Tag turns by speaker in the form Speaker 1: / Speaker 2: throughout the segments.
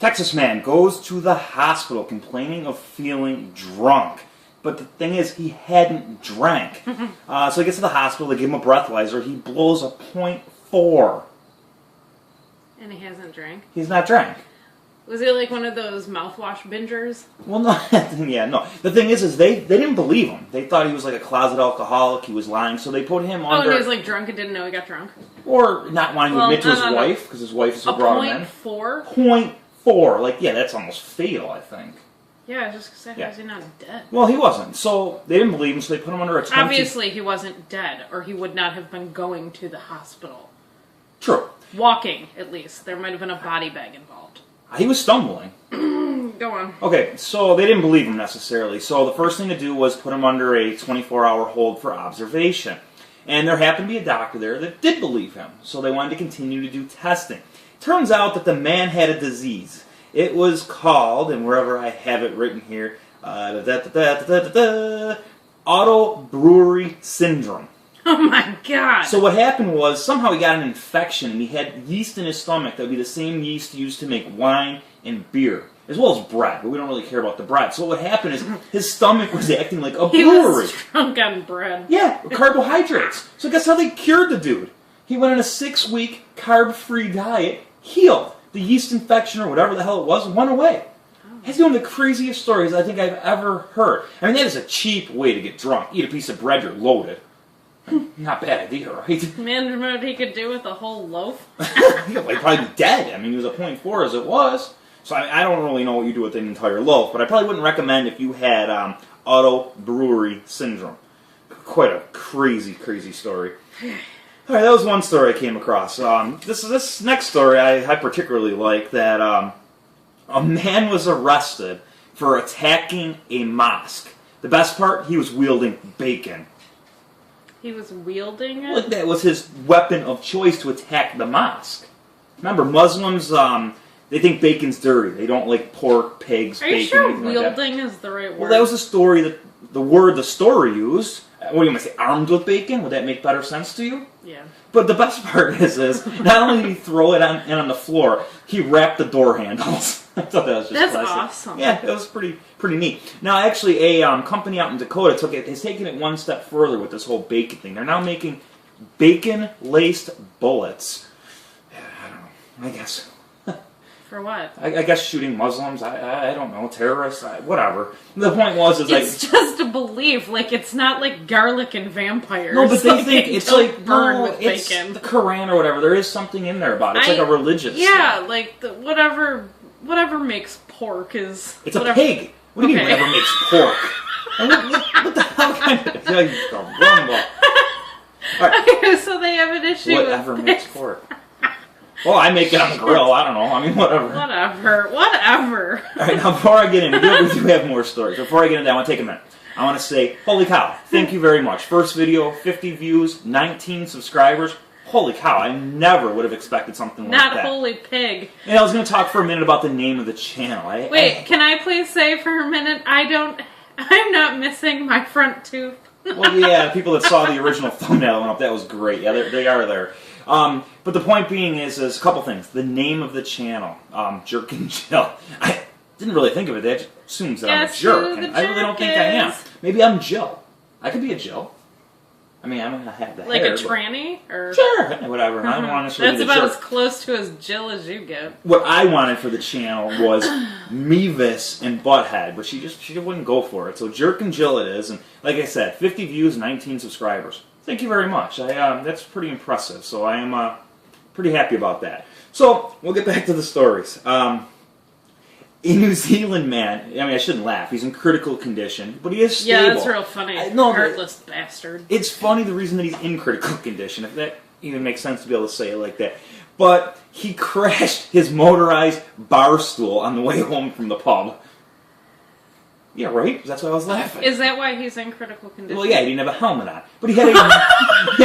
Speaker 1: Texas man goes to the hospital complaining of feeling drunk. But the thing is, he hadn't drank. So he gets to the hospital, they give him a breathalyzer, he blows a .4.
Speaker 2: And he hasn't drank?
Speaker 1: He's not drank.
Speaker 2: Was he like one of those mouthwash bingers?
Speaker 1: Well, no, yeah, no. The thing is they didn't believe him. They thought he was like a closet alcoholic, he was lying, so they put him under...
Speaker 2: Oh, and he was like drunk and didn't know he got drunk?
Speaker 1: Or not wanting to admit to his wife, because his wife is who brought him in.
Speaker 2: .4?
Speaker 1: .4, like, yeah, that's almost fatal, I think.
Speaker 2: Yeah, I was just going to say, how is he not dead?
Speaker 1: Well, he wasn't. So they didn't believe him, so they put him under a 20...
Speaker 2: Obviously, he wasn't dead, or he would not have been going to the hospital.
Speaker 1: True.
Speaker 2: Walking, at least. There might have been a body bag involved.
Speaker 1: He was stumbling.
Speaker 2: Go on.
Speaker 1: Okay, so they didn't believe him necessarily. So the first thing to do was put him under a 24-hour hold for observation. And there happened to be a doctor there that did believe him. So they wanted to continue to do testing. Turns out that the man had a disease. It was called, and wherever I have it written here, auto-brewery syndrome.
Speaker 2: Oh my god!
Speaker 1: So what happened was, somehow he got an infection, and he had yeast in his stomach that would be the same yeast used to make wine and beer, as well as bread, but we don't really care about the bread. So what happened is, his stomach was acting like a brewery.
Speaker 2: He was drunk on bread.
Speaker 1: Yeah, carbohydrates. So guess how they cured the dude? He went on a 6-week carb-free diet, healed. The yeast infection, or whatever the hell it was, went away. That's one of the craziest stories I think I've ever heard. I mean, that is a cheap way to get drunk. Eat a piece of bread, you're loaded. Not a bad idea, right?
Speaker 2: Man, what he could do with a whole loaf?
Speaker 1: He'd probably be dead. I mean, he was a .4 as it was. So I don't really know what you do with an entire loaf, but I probably wouldn't recommend if you had auto-brewery syndrome. Quite a crazy, crazy story. All right, that was one story I came across. This next story I particularly like, that a man was arrested for attacking a mosque. The best part, he was wielding bacon.
Speaker 2: He was wielding it?
Speaker 1: Like, that was his weapon of choice to attack the mosque. Remember, Muslims, they think bacon's dirty. They don't like pork, pigs, bacon.
Speaker 2: Are you sure
Speaker 1: wielding
Speaker 2: is the right word?
Speaker 1: Well, that was the story, the word the story used. What do you want to say, armed with bacon? Would that make better sense to you?
Speaker 2: Yeah.
Speaker 1: But the best part is not only did he throw it on the floor, he wrapped the door handles. I thought that was just
Speaker 2: That's
Speaker 1: classic.
Speaker 2: awesome.
Speaker 1: Yeah, it was pretty neat. Now, actually, a company out in Dakota has taken it one step further with this whole bacon thing. They're now making bacon-laced bullets. I don't know. I guess.
Speaker 2: For what?
Speaker 1: I guess shooting Muslims. I don't know, terrorists. Whatever. The point was,
Speaker 2: it's just a belief. Like, it's not like garlic and vampires.
Speaker 1: No, but they think it's like
Speaker 2: burn with bacon.
Speaker 1: The Quran or whatever. There is something in there about it. It's like a religious.
Speaker 2: Yeah,
Speaker 1: stuff.
Speaker 2: like whatever makes pork is.
Speaker 1: It's a pig. What do you mean whatever makes pork? What the hell kind of rumble? Right.
Speaker 2: Okay, so they have an issue
Speaker 1: whatever
Speaker 2: with
Speaker 1: makes pork. Well, I make it on the grill. I don't know. I mean, whatever.
Speaker 2: Whatever.
Speaker 1: All right, now before I get into it, we do have more stories. Before I get into that, I want to take a minute. I want to say, holy cow, thank you very much. First video, 50 views, 19 subscribers. Holy cow, I never would have expected something like that.
Speaker 2: Not holy pig.
Speaker 1: And I was going to talk for a minute about the name of the channel.
Speaker 2: Can I please say for a minute, I'm not missing my front tooth.
Speaker 1: Well, yeah, people that saw the original thumbnail went up, that was great. Yeah, they are there. But the point being is a couple things. The name of the channel, Jerk and Jill. I didn't really think of it. That assumes that I'm a jerk. And I really don't think I am. Maybe I'm Jill. I could be a Jill. I mean, I'm going to have the hair.
Speaker 2: Like a tranny? Or...
Speaker 1: Sure, whatever. I don't want to
Speaker 2: That's about as close to as Jill as you get.
Speaker 1: What I wanted for the channel was Mevis and Butthead, but she wouldn't go for it. So Jerk and Jill it is. And like I said, 50 views, 19 subscribers. Thank you very much. That's pretty impressive. So I am pretty happy about that. So we'll get back to the stories. A New Zealand man, I mean, I shouldn't laugh. He's in critical condition, but he is stable.
Speaker 2: Yeah, that's real funny. Heartless bastard.
Speaker 1: It's funny the reason that he's in critical condition, if that even makes sense to be able to say it like that. But he crashed his motorized bar stool on the way home from the pub. Yeah, right? That's why I was laughing.
Speaker 2: Is that why he's in critical condition?
Speaker 1: Well, yeah, he didn't have a helmet on. But he had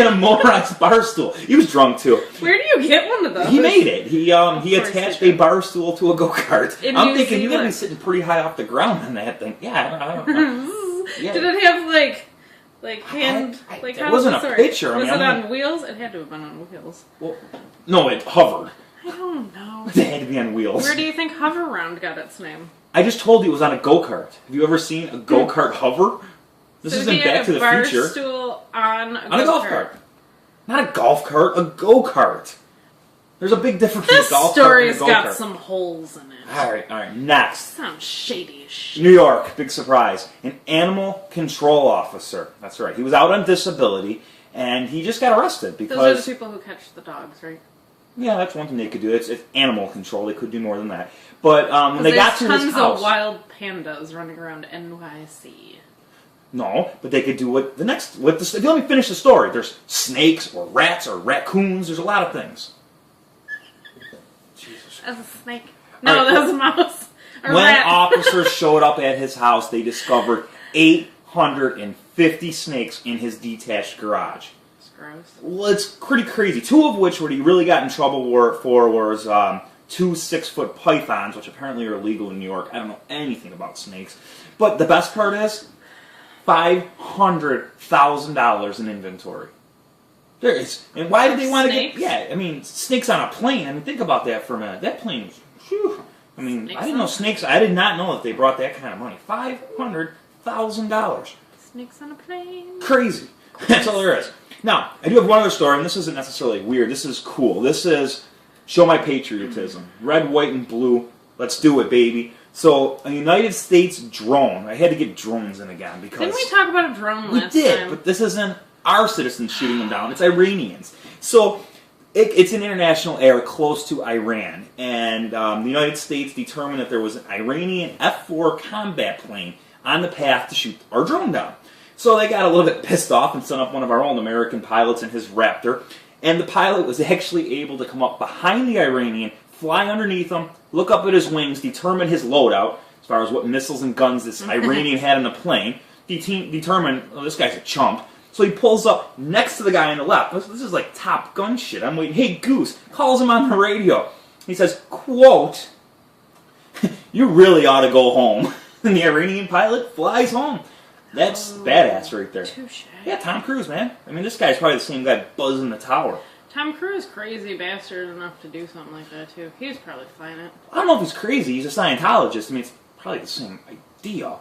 Speaker 1: a motorized bar stool. He was drunk, too.
Speaker 2: Where do you get one of those?
Speaker 1: He made it. He attached a bar stool to a go-kart. I'm thinking, you gotta be sitting pretty high off the ground on that thing. Yeah, I don't know. Yeah.
Speaker 2: Did it have, like hand...
Speaker 1: It wasn't a picture.
Speaker 2: Was it on wheels? It had to have been on wheels.
Speaker 1: Well, no, it hovered.
Speaker 2: I don't know.
Speaker 1: They had to be on wheels.
Speaker 2: Where do you think Hoverround got its name?
Speaker 1: I just told you it was on a go-kart. Have you ever seen a go-kart hover? This
Speaker 2: So
Speaker 1: isn't
Speaker 2: he had
Speaker 1: Back to
Speaker 2: a
Speaker 1: the
Speaker 2: bar
Speaker 1: Future.
Speaker 2: stool on a
Speaker 1: On a golf cart. Not a golf cart, a go-kart. There's a big difference between
Speaker 2: This
Speaker 1: a golf cart and a
Speaker 2: story's
Speaker 1: go-kart.
Speaker 2: got some holes in it.
Speaker 1: Alright, next.
Speaker 2: Sounds shady as shit.
Speaker 1: New York, big surprise. An animal control officer. That's right. He was out on disability, and he just got arrested because...
Speaker 2: Those are the people who catch the dogs, right?
Speaker 1: Yeah, that's one thing they could do. It's animal control. They could do more than that. But when they got to his
Speaker 2: tons
Speaker 1: house...
Speaker 2: of wild pandas running around NYC.
Speaker 1: No, but they could do what the next... If you let me finish the story, there's snakes or rats or raccoons. There's a lot of things. Jesus.
Speaker 2: That's a snake. No,
Speaker 1: All right,
Speaker 2: that was a mouse. A
Speaker 1: When
Speaker 2: rat.
Speaker 1: officers showed up at his house, they discovered 850 snakes in his detached garage.
Speaker 2: It's gross.
Speaker 1: Well, it's pretty crazy. Two of which what he really got in trouble for was 2 6-foot pythons, which apparently are illegal in New York. I don't know anything about snakes. But the best part is $500,000 in inventory. There is. And why did they want to get... Yeah, I mean, snakes on a plane. I mean, think about that for a minute. That plane was... Whew. I mean,
Speaker 2: Snakes
Speaker 1: I didn't know snakes... I did not know that they brought that kind of money. $500,000.
Speaker 2: Snakes on a plane.
Speaker 1: Crazy. That's all there is. Now, I do have one other story, and this isn't necessarily weird. This is cool. This is show my patriotism. Red, white, and blue. Let's do it, baby. So, a United States drone. I had to get drones in again because...
Speaker 2: Didn't we talk about a drone last
Speaker 1: we did,
Speaker 2: time?
Speaker 1: but this isn't our citizens shooting them down. It's Iranians. So, it's in international air close to Iran. And the United States determined that there was an Iranian F-4 combat plane on the path to shoot our drone down. So they got a little bit pissed off and sent up one of our own American pilots in his Raptor. And the pilot was actually able to come up behind the Iranian, fly underneath him, look up at his wings, determine his loadout, as far as what missiles and guns this Iranian had in the plane, determine, oh, this guy's a chump. So he pulls up next to the guy on the left. This is like Top Gun shit. I'm waiting, hey, Goose, calls him on the radio. He says, quote, you really ought to go home. And the Iranian pilot flies home. That's badass right there.
Speaker 2: Touche.
Speaker 1: Yeah, Tom Cruise, man. I mean, this guy's probably the same guy buzzing the tower.
Speaker 2: Tom Cruise crazy bastard enough to do something like that, too. He was probably flying it.
Speaker 1: I don't know if he's crazy. He's a Scientologist. I mean, it's probably the same idea.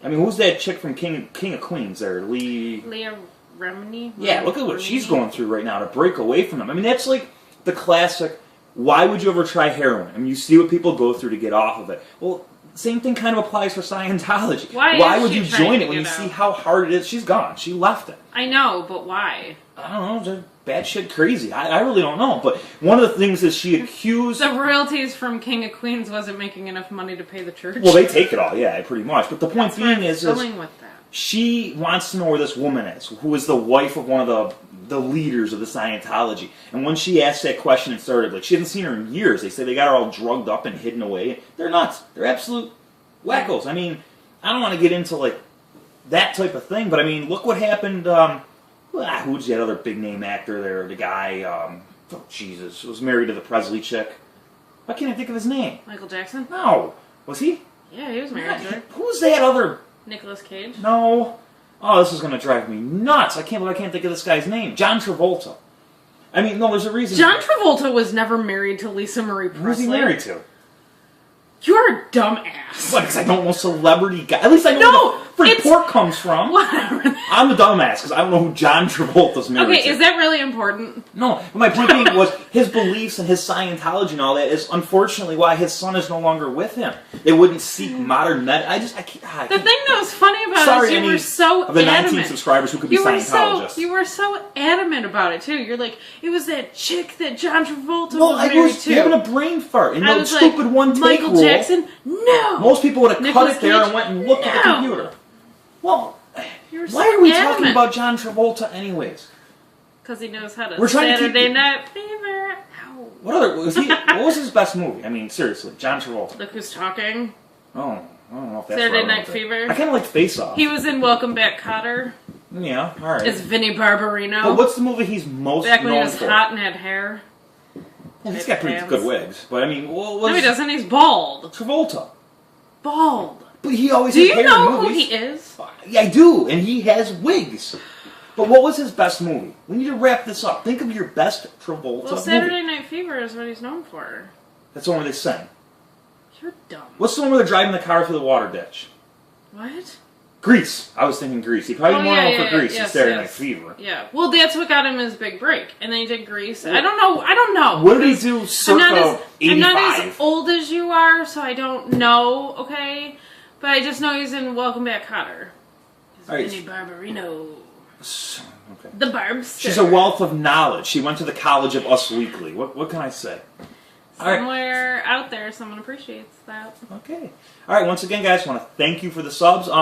Speaker 1: I mean, who's that chick from King of Queens there?
Speaker 2: Leah Remini?
Speaker 1: Yeah, look at what she's going through right now to break away from him. I mean, that's like the classic, why would you ever try heroin? I mean, you see what people go through to get off of it. Well, same thing kind of applies for Scientology.
Speaker 2: Why
Speaker 1: would
Speaker 2: is
Speaker 1: you
Speaker 2: she trying
Speaker 1: join
Speaker 2: to
Speaker 1: it when you
Speaker 2: get
Speaker 1: see
Speaker 2: out?
Speaker 1: how hard it is? She's gone. She left it.
Speaker 2: I know, but why?
Speaker 1: I don't know. They're bad shit crazy. I really don't know. But one of the things is she accused...
Speaker 2: The royalties from King of Queens wasn't making enough money to pay the church.
Speaker 1: Well, they take it all, yeah, pretty much. But the point being is
Speaker 2: going with that.
Speaker 1: she wants to know where this woman is, who is the wife of one of the leaders of the Scientology. And when she asked that question and started, like, she hadn't seen her in years. They say they got her all drugged up and hidden away. They're nuts. They're absolute wackos. I mean, I don't want to get into, like, that type of thing, but I mean, look what happened, who's that other big-name actor there? The guy, oh, Jesus, was married to the Presley chick. Why can't I think of his name?
Speaker 2: Michael Jackson?
Speaker 1: No. Was he?
Speaker 2: Yeah, he was married to her.
Speaker 1: Who's that other...
Speaker 2: Nicolas Cage?
Speaker 1: No. Oh, this is going to drive me nuts. I can't think of this guy's name. John Travolta. I mean, no, there's a reason.
Speaker 2: John Travolta was never married to Lisa Marie Presley.
Speaker 1: Who's he married to?
Speaker 2: You're a dumbass.
Speaker 1: What, because I don't know celebrity guy. At least I know
Speaker 2: No,
Speaker 1: where the
Speaker 2: it's-
Speaker 1: report comes from.
Speaker 2: Whatever.
Speaker 1: I'm a dumbass because I don't know who John Travolta's married to.
Speaker 2: Okay, is that really important?
Speaker 1: No, but my point being was his beliefs and his Scientology and all that is unfortunately why his son is no longer with him. They wouldn't seek modern med. I can't.
Speaker 2: The thing that was funny about
Speaker 1: Sorry,
Speaker 2: it is you
Speaker 1: any
Speaker 2: were so
Speaker 1: of the 19
Speaker 2: adamant.
Speaker 1: subscribers who could be Scientologists.
Speaker 2: You were so adamant about it too. You're like, it was that chick that John Travolta
Speaker 1: Well,
Speaker 2: was
Speaker 1: I
Speaker 2: married
Speaker 1: was
Speaker 2: to.
Speaker 1: having a brain fart and
Speaker 2: I
Speaker 1: the
Speaker 2: was
Speaker 1: stupid
Speaker 2: like,
Speaker 1: one take
Speaker 2: Michael
Speaker 1: rule.
Speaker 2: Jackson? No.
Speaker 1: Most people would have cut
Speaker 2: Nicolas
Speaker 1: it there
Speaker 2: Cage?
Speaker 1: and went and looked at the
Speaker 2: No.
Speaker 1: computer. Well,
Speaker 2: You're
Speaker 1: why
Speaker 2: so
Speaker 1: are we
Speaker 2: adamant.
Speaker 1: talking about John Travolta anyways?
Speaker 2: Because he knows how to.
Speaker 1: We're trying to keep
Speaker 2: Saturday
Speaker 1: you-
Speaker 2: Night Fever. Ow.
Speaker 1: What was his best movie? I mean, seriously, John Travolta.
Speaker 2: Look who's talking.
Speaker 1: Oh, I don't know if that's
Speaker 2: Saturday
Speaker 1: right or
Speaker 2: Night
Speaker 1: not.
Speaker 2: Fever.
Speaker 1: I kind of like Face Off.
Speaker 2: He was in Welcome Back, Kotter.
Speaker 1: Yeah, all right.
Speaker 2: As Vinnie Barbarino.
Speaker 1: But what's the movie he's most
Speaker 2: Back when he
Speaker 1: known
Speaker 2: was
Speaker 1: for?
Speaker 2: hot and had hair.
Speaker 1: Well, he's got pretty
Speaker 2: Pants.
Speaker 1: good wigs, but I mean, what was
Speaker 2: No, he doesn't. He's bald.
Speaker 1: Travolta?
Speaker 2: Bald.
Speaker 1: But he always
Speaker 2: Do
Speaker 1: has
Speaker 2: you
Speaker 1: hair
Speaker 2: know
Speaker 1: in
Speaker 2: who
Speaker 1: movies.
Speaker 2: he is?
Speaker 1: Yeah, I do, and he has wigs. But what was his best movie? We need to wrap this up. Think of your best Travolta
Speaker 2: Well, Saturday
Speaker 1: movie.
Speaker 2: Night Fever is what he's known for.
Speaker 1: That's the one where they sing.
Speaker 2: You're dumb.
Speaker 1: What's the one where they're driving the car through the water ditch?
Speaker 2: What?
Speaker 1: Grease. I was thinking Grease. He probably more known for Grease than Saturday Night
Speaker 2: yes.
Speaker 1: Fever.
Speaker 2: Yeah. Well, that's what got him his big break, and then he did Grease. I don't know.
Speaker 1: What did he do circa 85?
Speaker 2: I'm not as old as you are, so I don't know. Okay, but I just know he's in Welcome Back, Kotter. He's
Speaker 1: All right.
Speaker 2: Vinnie Barbarino.
Speaker 1: Okay.
Speaker 2: The Barbster.
Speaker 1: She's a wealth of knowledge. She went to the College of Us Weekly. What can I say? All right.
Speaker 2: Somewhere out there, someone appreciates that.
Speaker 1: Okay. All right. Once again, guys, I want to thank you for the subs. We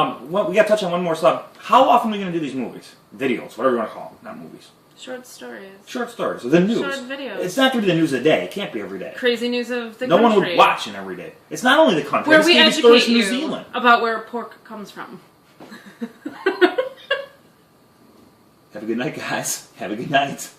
Speaker 1: got to touch on one more sub. How often are we going to do these movies, videos, whatever you want to call them, not movies?
Speaker 2: Short stories.
Speaker 1: Short stories. The news.
Speaker 2: Short videos.
Speaker 1: It's not going to be the news of the day. It can't be every day.
Speaker 2: Crazy news of the
Speaker 1: No
Speaker 2: country.
Speaker 1: one would watch it every day. It's not only the country.
Speaker 2: Where
Speaker 1: it's
Speaker 2: we
Speaker 1: TV stories
Speaker 2: educate
Speaker 1: from New
Speaker 2: you
Speaker 1: Zealand.
Speaker 2: about where pork comes from.
Speaker 1: Have a good night, guys. Have a good night.